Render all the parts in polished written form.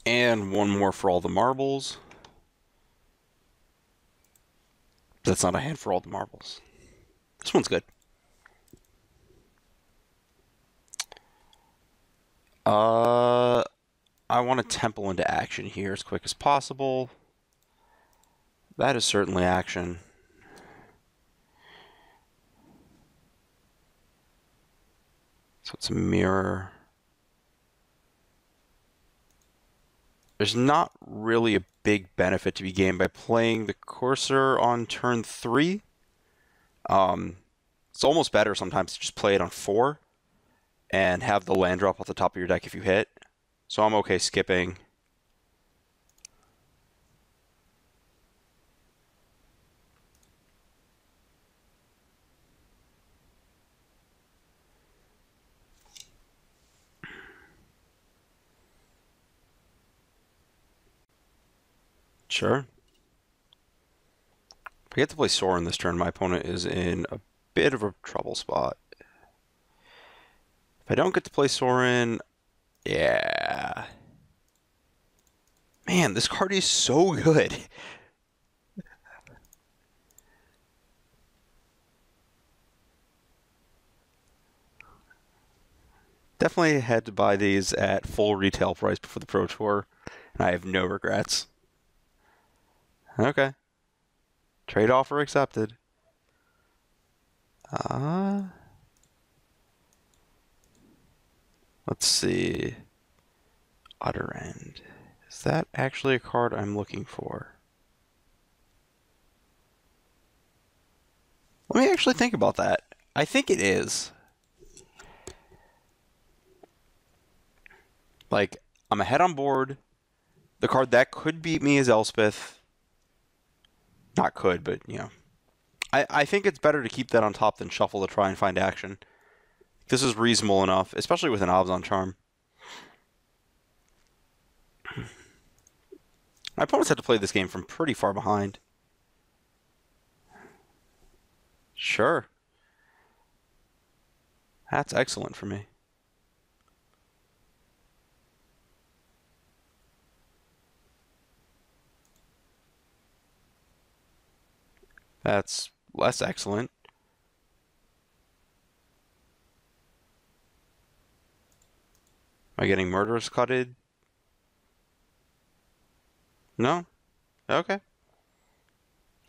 And one more for all the marbles. That's not a hand for all the marbles. This one's good. I want to temple into action here as quick as possible. That is certainly action. So it's a mirror. There's not really a big benefit to be gained by playing the cursor on turn 3. It's almost better sometimes to just play it on 4 and have the land drop off the top of your deck if you hit. So I'm okay skipping. Sure. If I get to play Sorin this turn, my opponent is in a bit of a trouble spot. If I don't get to play Sorin, yeah. Man, this card is so good. Definitely had to buy these at full retail price before the Pro Tour, and I have no regrets. Okay. Trade offer accepted. Let's see. Utter End. Is that actually a card I'm looking for? Let me actually think about that. I think it is. Like, I'm ahead on board. The card that could beat me is Elspeth. Not could, but, you know. I think it's better to keep that on top than shuffle to try and find action. This is reasonable enough, especially with an Obs Charm. My opponents had to play this game from pretty far behind. Sure. That's excellent for me. That's less excellent. Am I getting Murderous Cutted? No? Okay.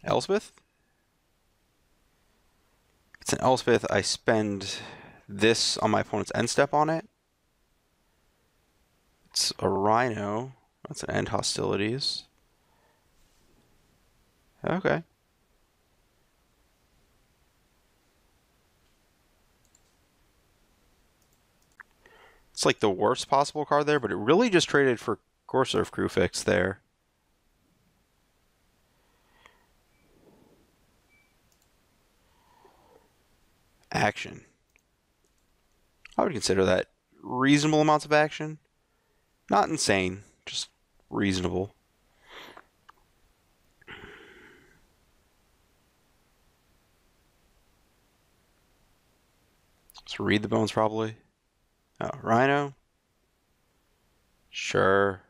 Elspeth? It's an Elspeth. I spend this on my opponent's end step on it. It's a Rhino. That's an end hostilities. Okay. It's like the worst possible card there, but it really just traded for Corsair Crewfix there. Action. I would consider that reasonable amounts of action. Not insane, just reasonable. So read the bones probably. Oh, Rhino? Sure.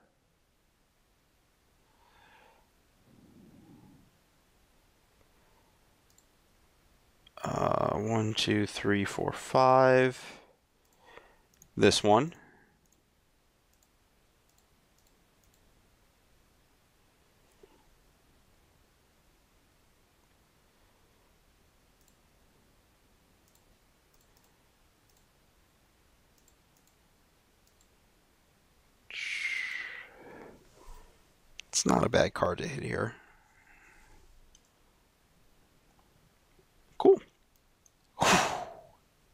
One, two, three, four, five. This one. It's not a bad card to hit here. Cool.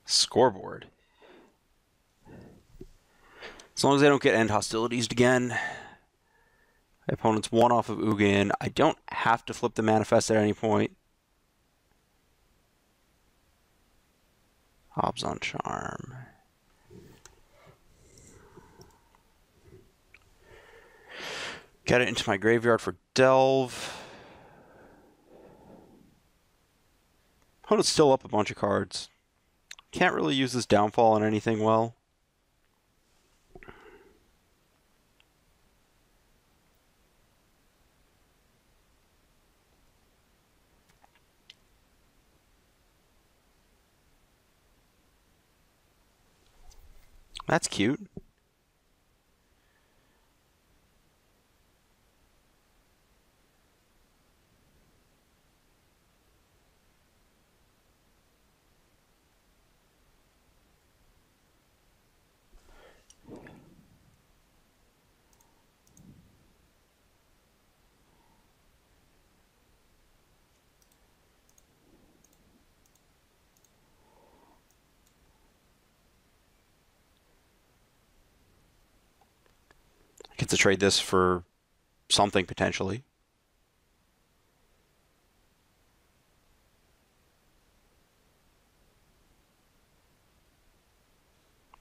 Scoreboard. As long as I don't get end hostilities again. My opponent's one off of Ugin. I don't have to flip the manifest at any point. Obs Charm. Get it into my graveyard for Delve. Opponent's still up a bunch of cards. Can't really use this downfall on anything well. That's cute. I get to trade this for something potentially.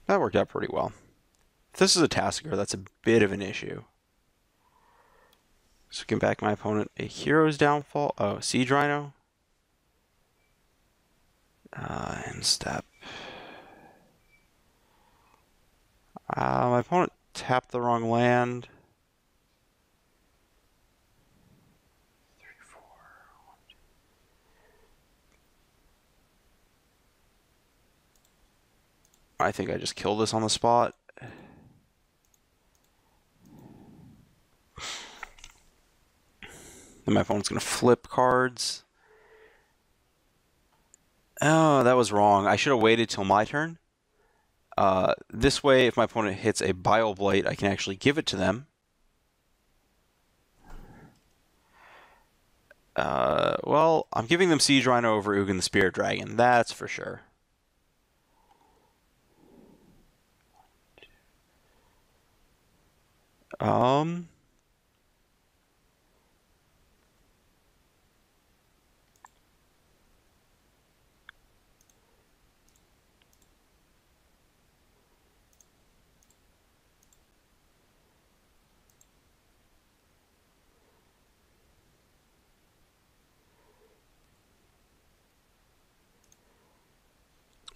That worked out pretty well. If this is a Tasker, that's a bit of an issue. So give back my opponent a Hero's Downfall. Oh, Siege Rhino. End step. My opponent tapped the wrong land. 3, 4. 1, 2. I think I just killed this on the spot. Then my opponent's going to flip cards. Oh, that was wrong. I should have waited till my turn. This way, if my opponent hits a Bile Blight, I can actually give it to them. Well, I'm giving them Siege Rhino over Ugin the Spirit Dragon. That's for sure.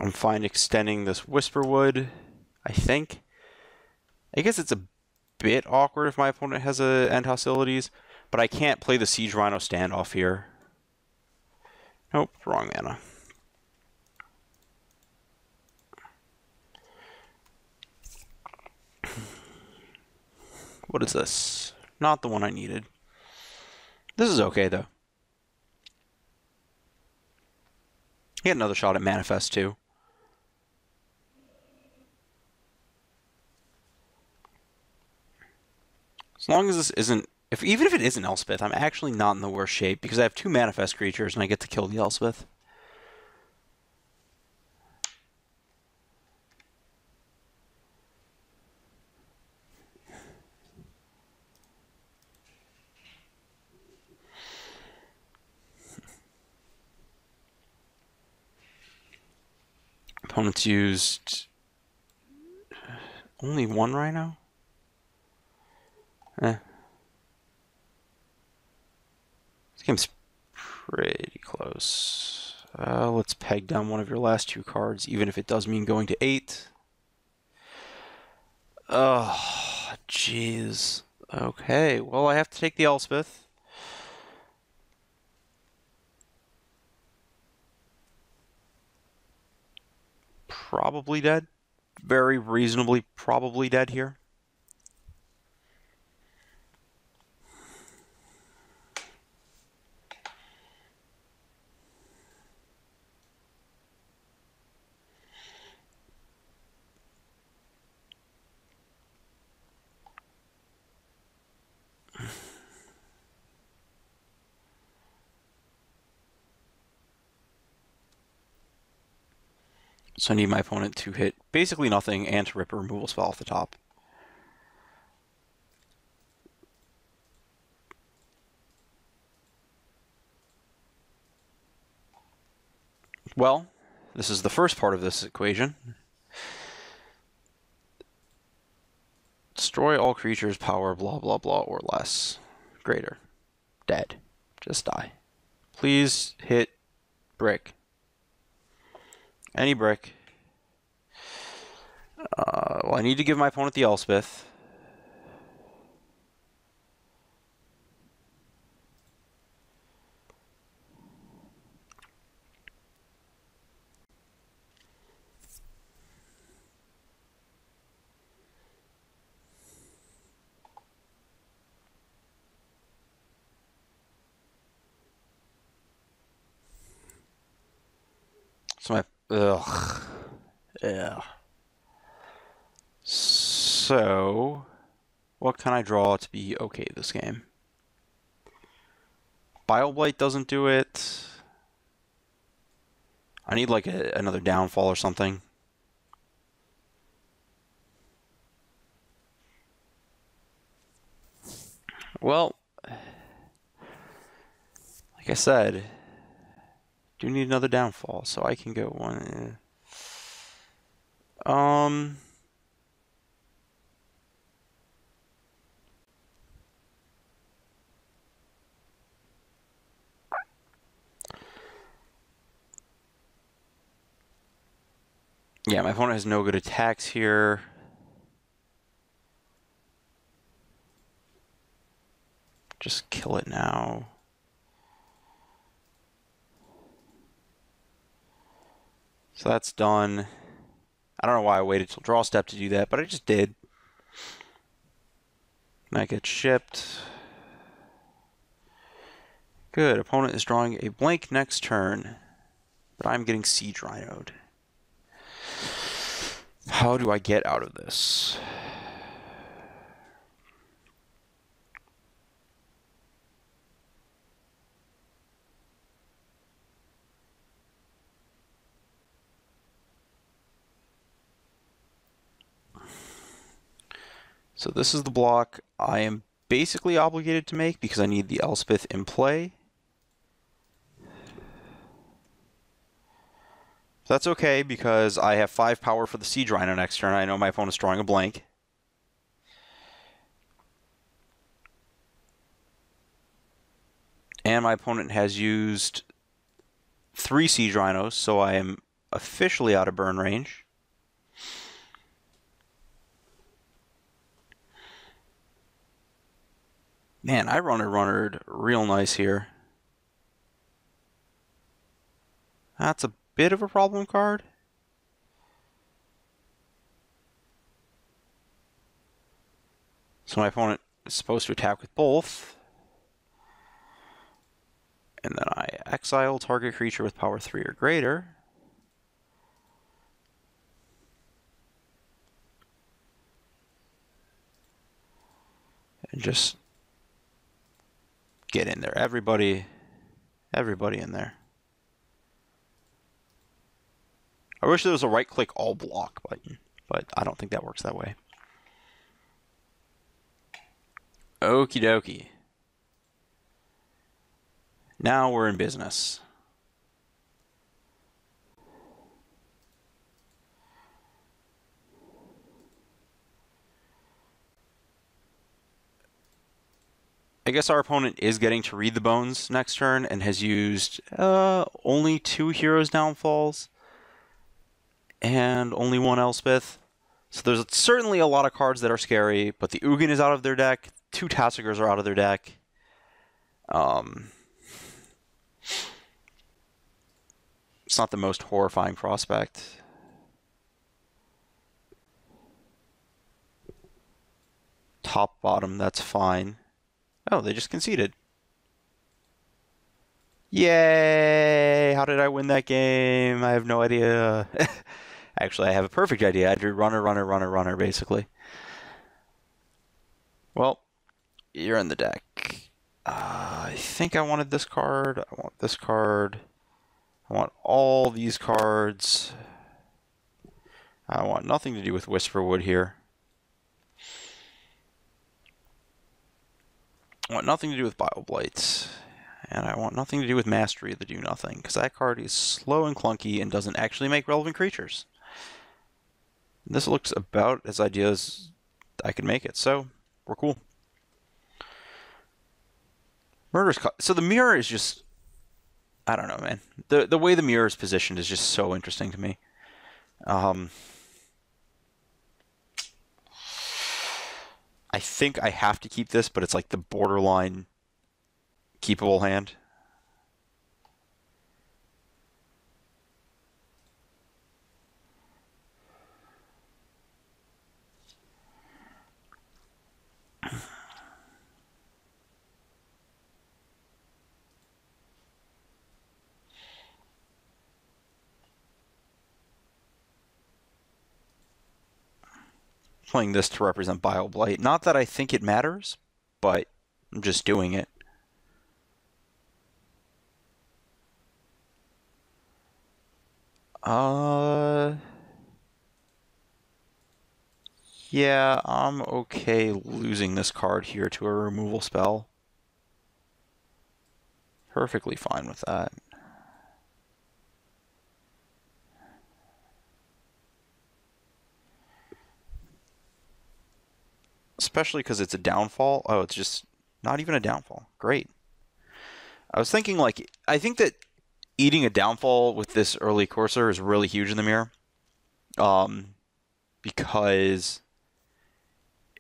I'm fine extending this Whisperwood, I think. I guess it's a bit awkward if my opponent has a end hostilities, but I can't play the Siege Rhino standoff here. Nope, wrong mana. What is this? Not the one I needed. This is okay, though. Get another shot at Manifest, too. As long as this isn't... Even if it isn't Elspeth, I'm actually not in the worst shape, because I have 2 Manifest creatures, and I get to kill the Elspeth. Opponents used only 1 Rhino? This game's pretty close. Let's peg down one of your last 2 cards, even if it does mean going to 8. Oh, jeez. Okay, well, I have to take the Elspeth. Probably dead. Very reasonably probably dead here. So I need my opponent to hit basically nothing and to rip a removal spell off the top. Well, this is the first part of this equation. Destroy all creatures power blah blah blah or less. Greater. Dead. Just die. Please hit brick. Any brick. Well, I need to give my opponent the Elspeth. So my ugh. Yeah. So what can I draw to be okay this game? BioBlight doesn't do it. I need like another downfall or something. Well, like I said, do need another downfall, so I can go one. Yeah, my opponent has no good attacks here. Just kill it now. So that's done. I don't know why I waited till draw step to do that, but I just did. And I get shipped. Good. Opponent is drawing a blank next turn, but I'm getting siege rhinoed. How do I get out of this? So this is the block I am basically obligated to make because I need the Elspeth in play. That's okay because I have 5 power for the Siege Rhino next turn. I know my opponent's drawing a blank. And my opponent has used 3 Siege Rhinos, so I am officially out of burn range. Man, I runnered real nice here. That's a bit of a problem card. So my opponent is supposed to attack with both. And then I exile target creature with power 3 or greater. And just get in there. Everybody in there. I wish there was a right-click all block button, but I don't think that works that way. Okie dokie. Now we're in business. I guess our opponent is getting to read the bones next turn and has used only 2 Heroes Downfalls and only 1 Elspeth. So there's certainly a lot of cards that are scary, but the Ugin is out of their deck. 2 Tassigers are out of their deck. It's not the most horrifying prospect. Top, bottom, that's fine. Oh, they just conceded. Yay! How did I win that game? I have no idea. Actually, I have a perfect idea. I drew runner, basically. Well, you're in the deck. I think I wanted this card. I want this card. I want all these cards. I want nothing to do with Whisperwood here. I want nothing to do with BioBlight. And I want nothing to do with Mastery of the Do Nothing, because that card is slow and clunky and doesn't actually make relevant creatures. This looks about as ideal as I can make it, so we're cool. Murder's so the mirror is just, I don't know, man. The way the mirror is positioned is just so interesting to me. I think I have to keep this, but it's like the borderline keepable hand. playing this to represent Bile Blight. Not that I think it matters, but I'm just doing it. Yeah, I'm okay losing this card here to a removal spell. Perfectly fine with that. Especially because it's a downfall. Oh, it's just not even a downfall. Great. I was thinking, like, I think that eating a downfall with this early Courser is really huge in the mirror. Because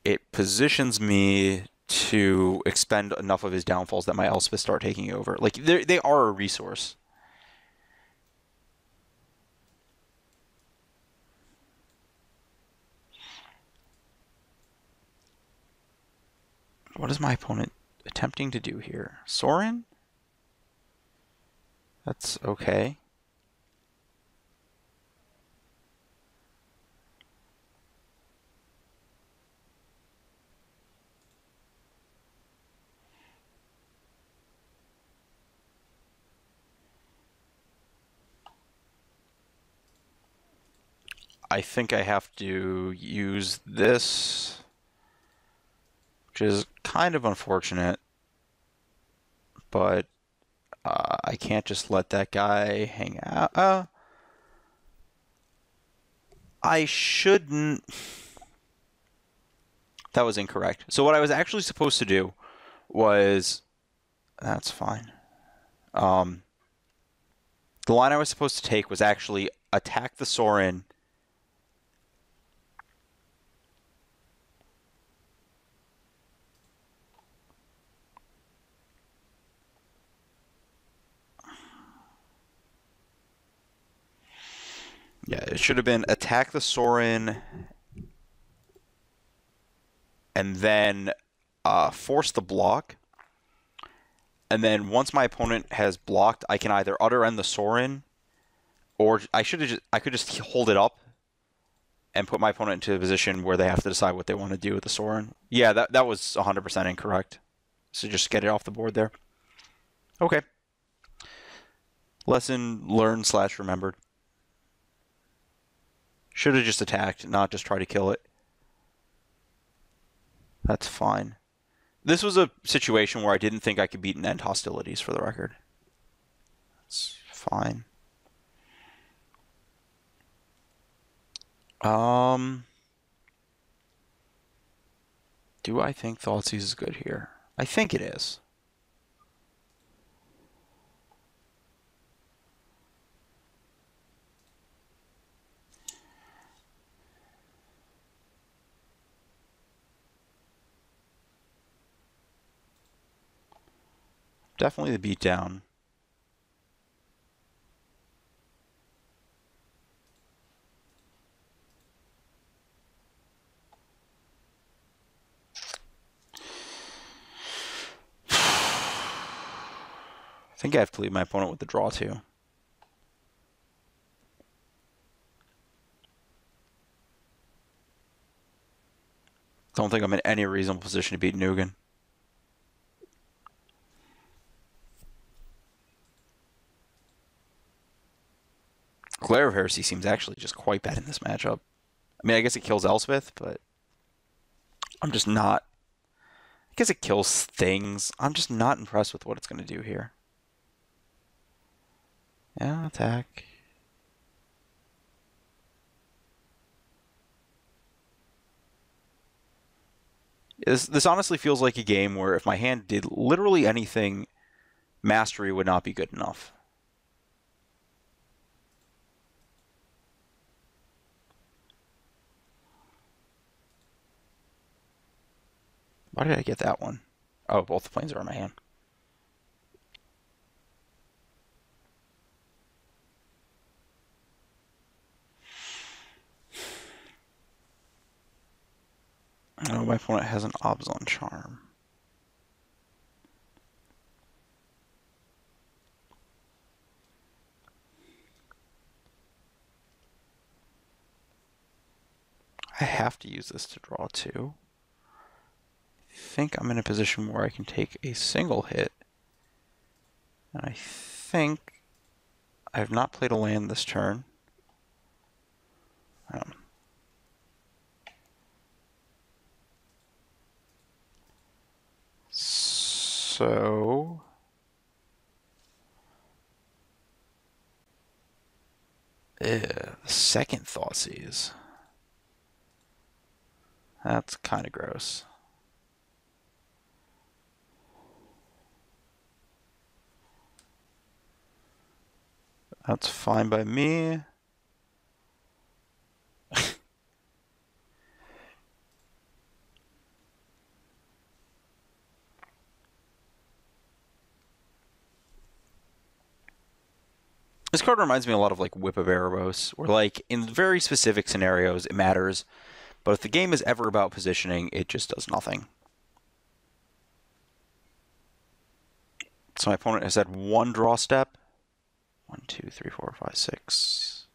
it positions me to expend enough of his downfalls that my Elspeth start taking over. Like, they are a resource. What is my opponent attempting to do here? Sorin? That's okay. I think I have to use this, which is kind of unfortunate, but I can't just let that guy hang out. I shouldn't. That was incorrect. So what I was actually supposed to do was... That's fine. The line I was supposed to take was actually attack the Sorin. Yeah, it should have been attack the Sorin and then force the block. And then once my opponent has blocked, I can either utter end the Sorin, or I could just hold it up and put my opponent into a position where they have to decide what they want to do with the Sorin. Yeah, that was 100% incorrect. So just get it off the board there. Okay. Lesson learned / remembered. Should have just attacked, not just try to kill it. That's fine. This was a situation where I didn't think I could beat and end hostilities, for the record. That's fine. Do I think Thoughtseize is good here? I think it is. Definitely the beatdown. I think I have to leave my opponent with the draw too. Don't think I'm in any reasonable position to beat Nugan. Glare of Heresy seems actually just quite bad in this matchup. I mean, I guess it kills Elspeth, but I'm just not... I guess it kills things. I'm just not impressed with what it's going to do here. Yeah, attack. This honestly feels like a game where if my hand did literally anything, Mastery would not be good enough. Why did I get that one? Oh, both the planes are in my hand. Oh, my opponent has an Obzon Charm. I have to use this to draw 2. I think I'm in a position where I can take a single hit. And I think I have not played a land this turn. So the second Thoughtseize. That's kind of gross. That's fine by me. This card reminds me a lot of like Whip of Erebos, where like in very specific scenarios it matters, but if the game is ever about positioning, it just does nothing. So my opponent has had 1 draw step. 1, 2, 3, 4, 5, 6.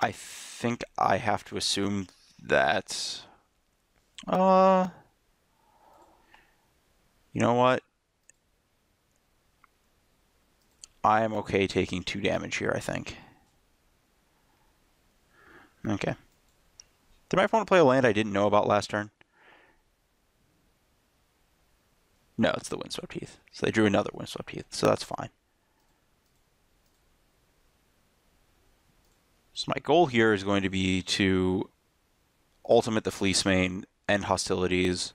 I think I have to assume that. You know what? I am okay taking 2 damage here, I think. Okay. Did my opponent play a land I didn't know about last turn? No, it's the Windswept Heath. So they drew another Windswept Heath, so that's fine. So my goal here is going to be to ultimate the Fleecemane, end hostilities.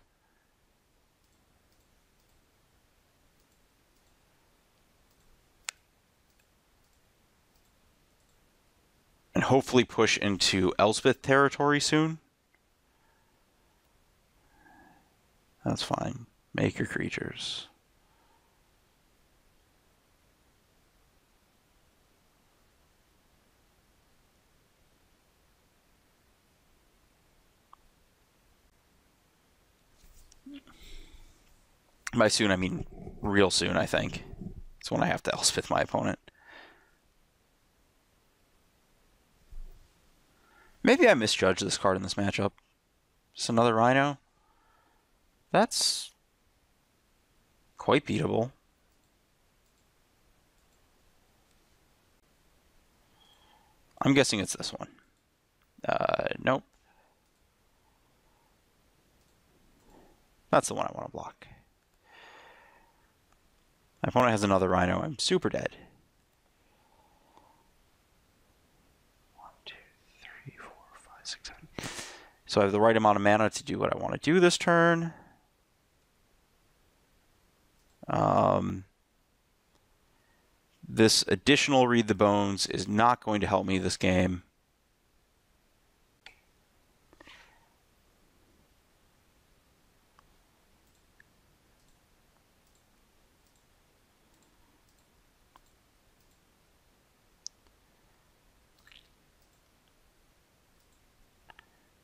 And hopefully push into Elspeth territory soon. That's fine. Make your creatures. By soon, I mean real soon, I think. It's when I have to Elspeth my opponent. Maybe I misjudged this card in this matchup. Just another Rhino. That's quite beatable. I'm guessing it's this one. Nope. That's the one I want to block. My opponent has another Rhino. I'm super dead. 1, 2, 3, 4, 5, 6, 7. So I have the right amount of mana to do what I want to do this turn. This additional Read the Bones is not going to help me this game.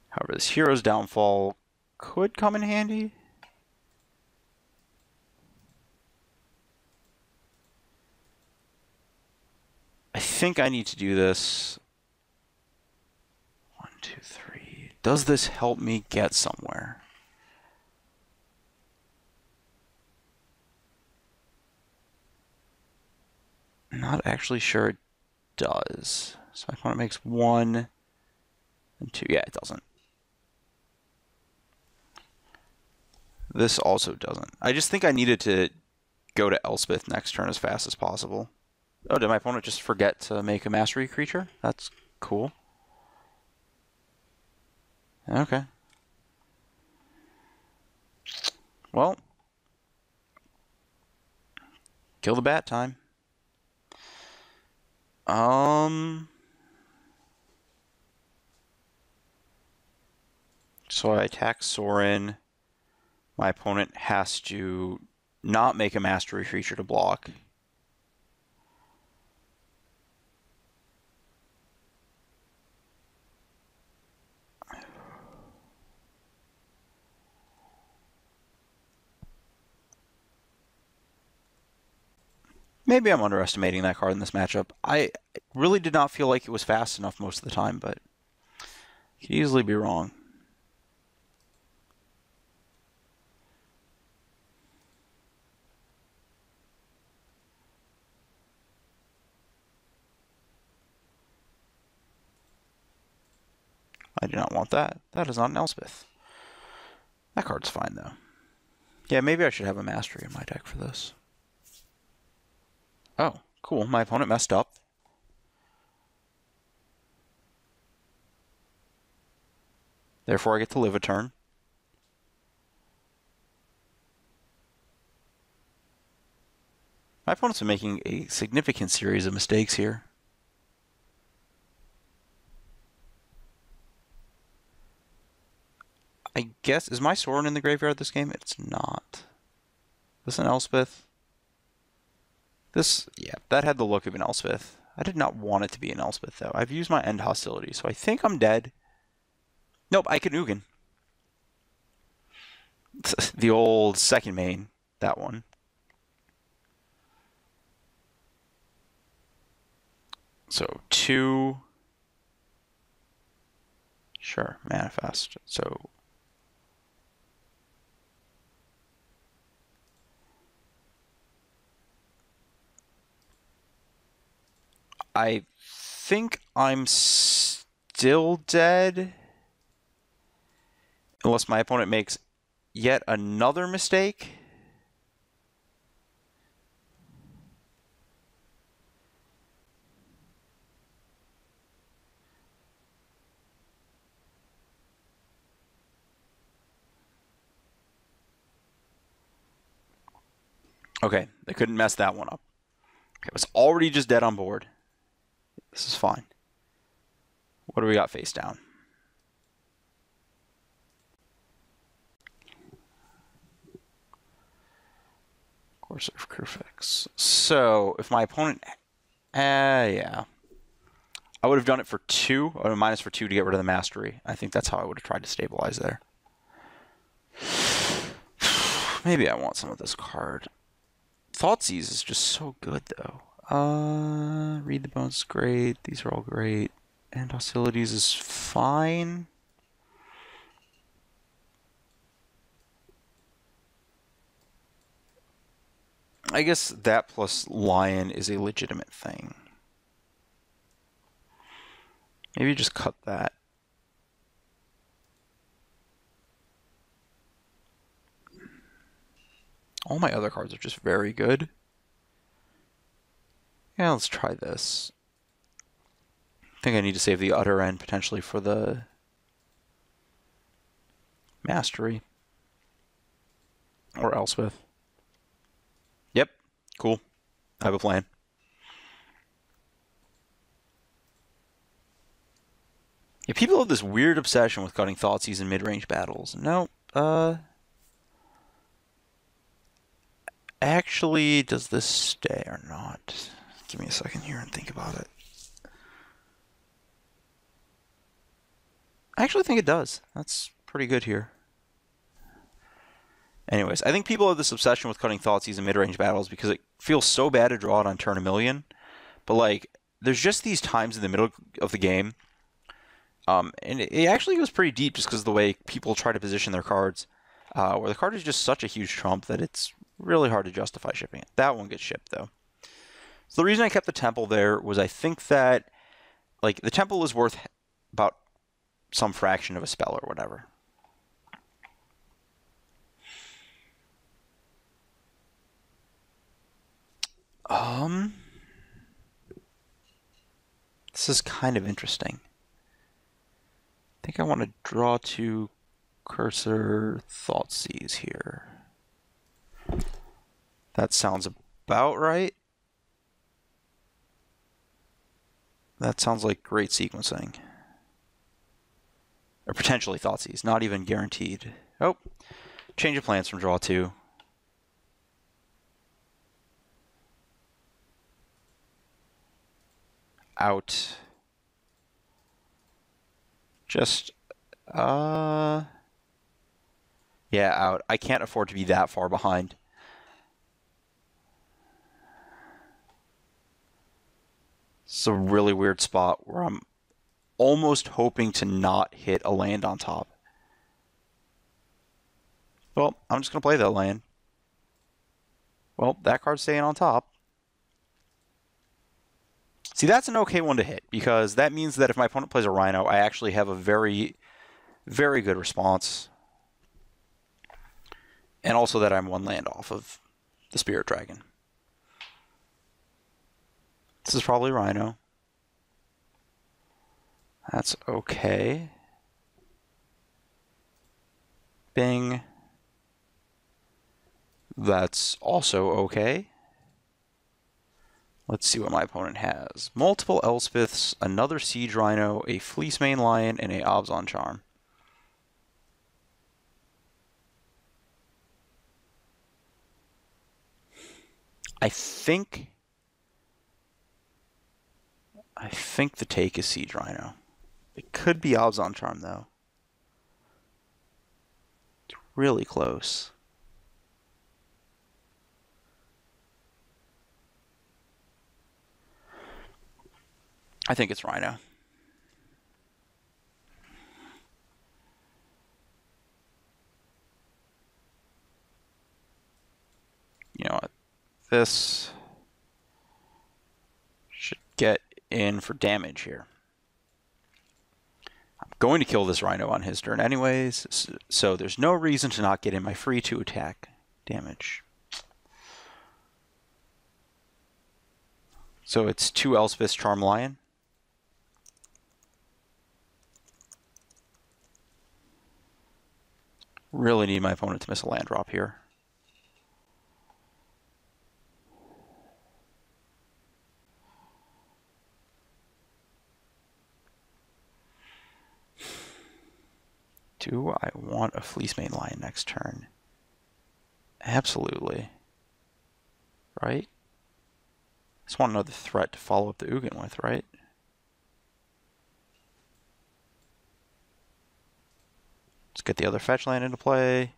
However, this Hero's Downfall could come in handy. I think I need to do this. 1, 2, 3. Does this help me get somewhere? I'm not actually sure it does. So my opponent makes 1 and 2. Yeah, it doesn't. This also doesn't. I just think I needed to go to Elspeth next turn as fast as possible. Oh, did my opponent just forget to make a mastery creature? That's cool. Okay. Well, kill the bat time. So I attack Sorin. My opponent has to not make a mastery creature to block. Maybe I'm underestimating that card in this matchup. I really did not feel like it was fast enough most of the time, but I could easily be wrong. I do not want that. That is not an Elspeth. That card's fine, though. Yeah, maybe I should have a Mastery in my deck for this. Oh, cool. My opponent messed up. Therefore, I get to live a turn. My opponent's been making a significant series of mistakes here. I guess, is my Sorin in the graveyard this game? It's not. Is this an Elspeth? This, yeah, that had the look of an Elspeth. I did not want it to be an Elspeth, though. I've used my end hostility, so I think I'm dead. Nope, I can Ugin. The old second main, that one. So 2. Sure, manifest. So I think I'm still dead. Unless my opponent makes yet another mistake. Okay, they couldn't mess that one up. Okay, it was already just dead on board. This is fine. What do we got face down? Courser of Crufix. So, if my opponent... yeah. I would have done it for 2. I would have minus for 2 to get rid of the Mastery. I think that's how I would have tried to stabilize there. Maybe I want some of this card. Thoughtseize is just so good, though. Read the Bones is great. These are all great. And Hostilities is fine. I guess that plus Lion is a legitimate thing. Maybe just cut that. All my other cards are just very good. Yeah, let's try this. I think I need to save the Utter End potentially for the Mastery. Or Elspeth. Yep, cool. I have a plan. Yeah, people have this weird obsession with cutting Thoughtseize in mid-range battles. Nope. Actually, does this stay or not? Give me a second here and think about it. I actually think it does. That's pretty good here. Anyways, I think people have this obsession with cutting Thoughtseize in mid-range battles because it feels so bad to draw it on turn 1,000,000. But, like, there's just these times in the middle of the game. And it actually goes pretty deep just because of the way people try to position their cards. Where the card is just such a huge trump that it's really hard to justify shipping it. That one gets shipped, though. So the reason I kept the Temple there was I think that, like, the Temple is worth about some fraction of a spell or whatever. This is kind of interesting. I think I want to draw 2 Cursor Thoughtseize here. That sounds about right. That sounds like great sequencing. Or potentially Thoughtseize, not even guaranteed. Oh, change of plans from draw 2. Out. Just, yeah, out. I can't afford to be that far behind. It's a really weird spot where I'm almost hoping to not hit a land on top. Well, I'm just going to play that land. Well, that card's staying on top. See, that's an okay one to hit, because that means that if my opponent plays a Rhino, I actually have a very, very good response. And also that I'm one land off of the Spirit Dragon. This is probably Rhino. That's okay. Bing. That's also okay. Let's see what my opponent has. Multiple Elspeths, another Siege Rhino, a Fleecemane Lion, and a Abzan Charm. I think the take is Siege Rhino. It could be Abzan Charm, though. It's really close. I think it's Rhino. You know what? This should get in for damage here. I'm going to kill this Rhino on his turn anyways, so there's no reason to not get in my free to attack damage. So it's 2 Elspeth's Charm Lion. Really need my opponent to miss a land drop here. Do I want a Fleecemane Lion next turn? Absolutely. Right? Just want another threat to follow up the Ugin with, right? Let's get the other fetch land into play.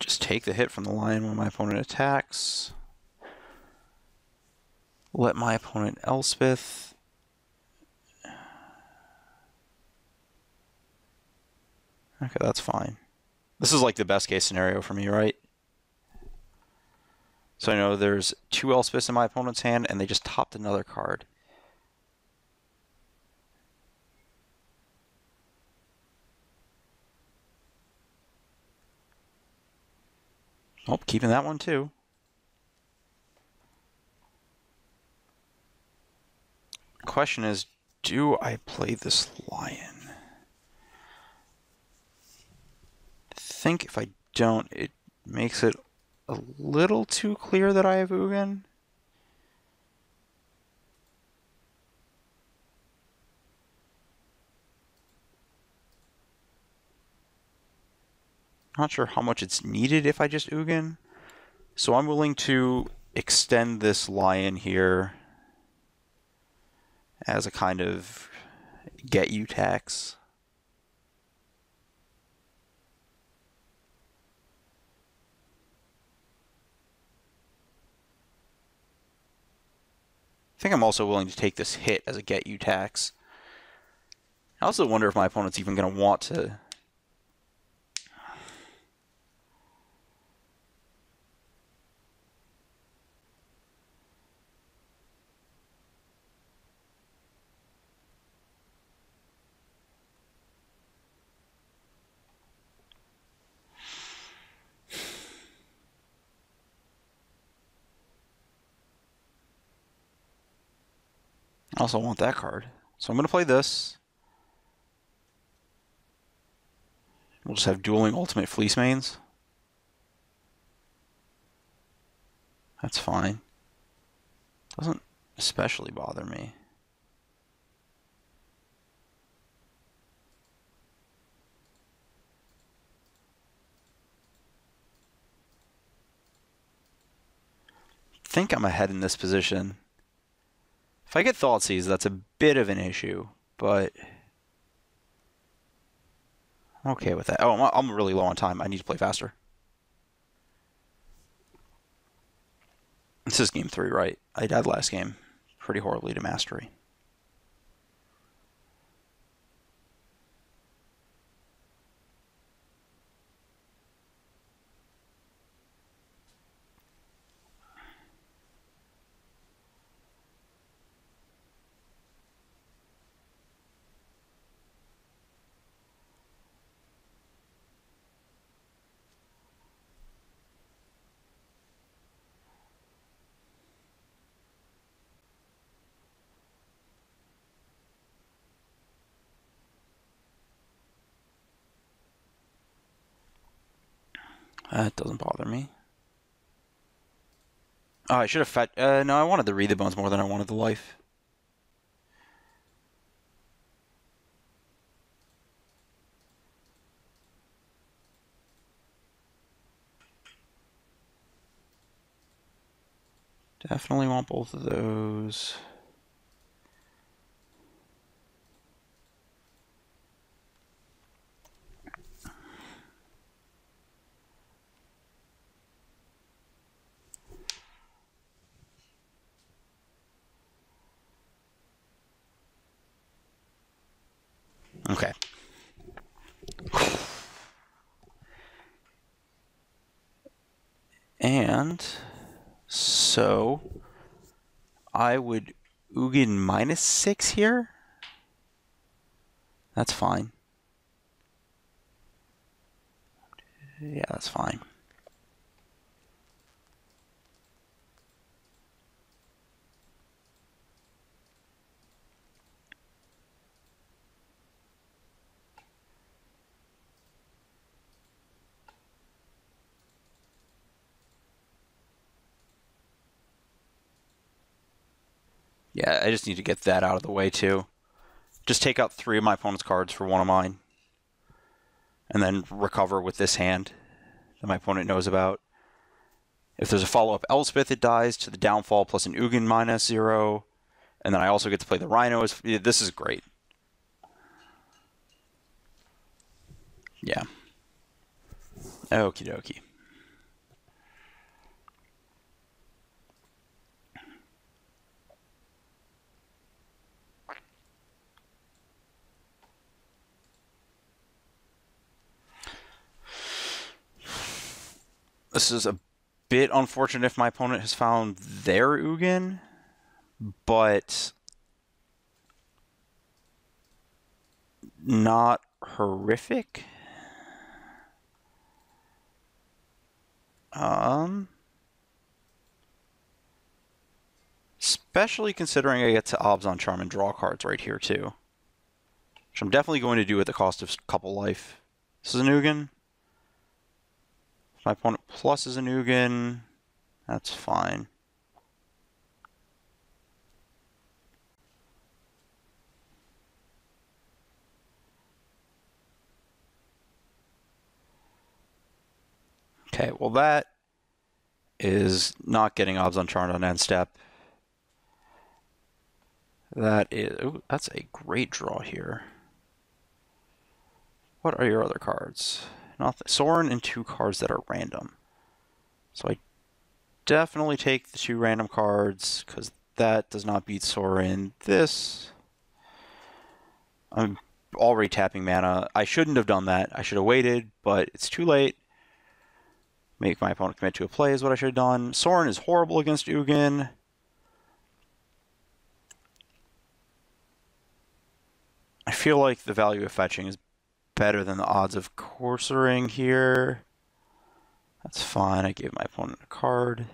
Just take the hit from the lion when my opponent attacks. Let my opponent Elspeth. Okay, that's fine. This is like the best case scenario for me, right? So I know there's 2 Elspeths in my opponent's hand, and they just topped another card. Oh, keeping that one too. Question is, do I play this lion? I think if I don't, it makes it a little too clear that I have Ugin. Not sure how much it's needed if I just Ugin. So I'm willing to extend this lion here as a kind of get you tax. I think I'm also willing to take this hit as a get you tax. I also wonder if my opponent's even going to want to. I also want that card. So I'm going to play this. We'll just have dueling ultimate Fleecemanes. That's fine. Doesn't especially bother me. I think I'm ahead in this position. If I get Thoughtseize, that's a bit of an issue, but I'm okay with that. Oh, I'm really low on time. I need to play faster. This is game 3, right? I died last game pretty horribly to mastery. That doesn't bother me. Oh, I should have fetched. No, I wanted the Read the Bones more than I wanted the life. Definitely want both of those. Okay. And so I would Ugin -6 here. That's fine. Yeah, that's fine. Yeah, I just need to get that out of the way too. Just take out 3 of my opponent's cards for 1 of mine. And then recover with this hand that my opponent knows about. If there's a follow-up Elspeth, it dies to the downfall plus an Ugin -0. And then I also get to play the Rhino. This is great. Yeah. Okie dokie. This is a bit unfortunate if my opponent has found their Ugin, but not horrific. Especially considering I get to Obs on Charm and draw cards right here too. Which I'm definitely going to do at the cost of a couple life. This is an Ugin. If my opponent plus is an Ugin, that's fine. Okay, well that is not getting Obs on Charm on end step. That is, ooh, that's a great draw here. What are your other cards? Nothing. Sorin and 2 cards that are random. So I definitely take the 2 random cards because that does not beat Sorin. This, I'm already tapping mana. I shouldn't have done that. I should have waited, but it's too late. Make my opponent commit to a play is what I should have done. Sorin is horrible against Ugin. I feel like the value of fetching is better than the odds of coursering here. That's fine. I gave my opponent a card.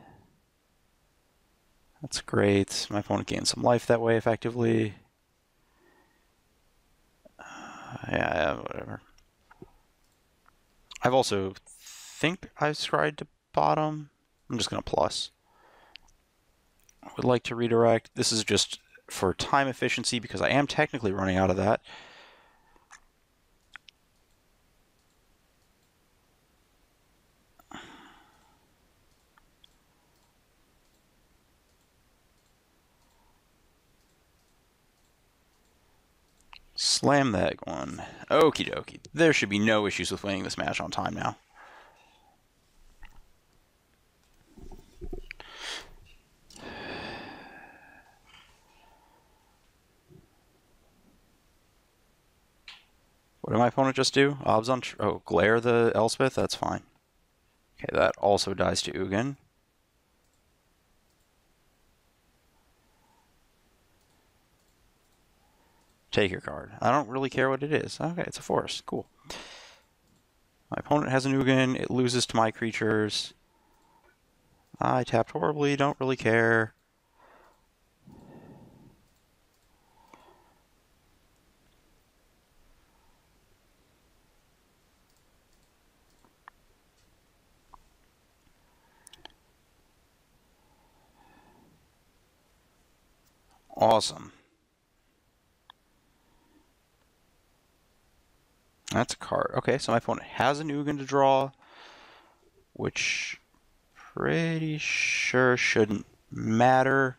That's great. My opponent gained some life that way, effectively. Yeah, whatever. I've also think I've scryed to bottom. I'm just going to plus. I would like to redirect. This is just for time efficiency because I am technically running out of that. Slam that one. Okie dokie. There should be no issues with winning this match on time now. What did my opponent just do? Obs on... Oh, glare the Elspeth? That's fine. Okay, that also dies to Ugin. Take your card. I don't really care what it is. Okay, it's a forest. Cool. My opponent has an Ugin. It loses to my creatures. I tapped horribly. Don't really care. Awesome. That's a card. Okay, so my opponent has an Ugin to draw, which pretty sure shouldn't matter.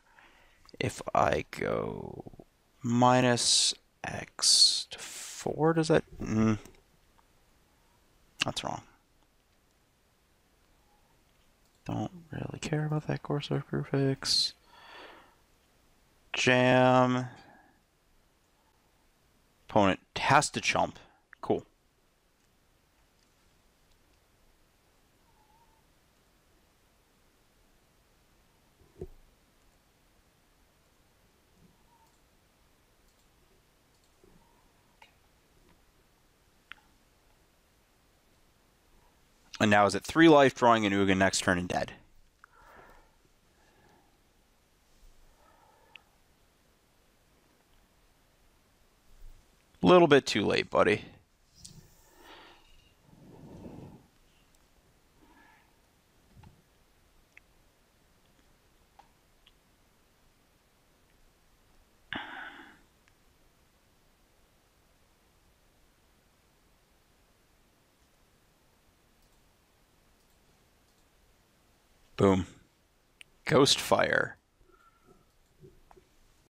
If I go minus X to 4, does that... that's wrong. Don't really care about that Corsair prefix. Jam. Opponent has to chump. Cool. And now is it 3 life, drawing an Ugin next turn and dead. Little bit too late, buddy. Boom. Ghost Fire.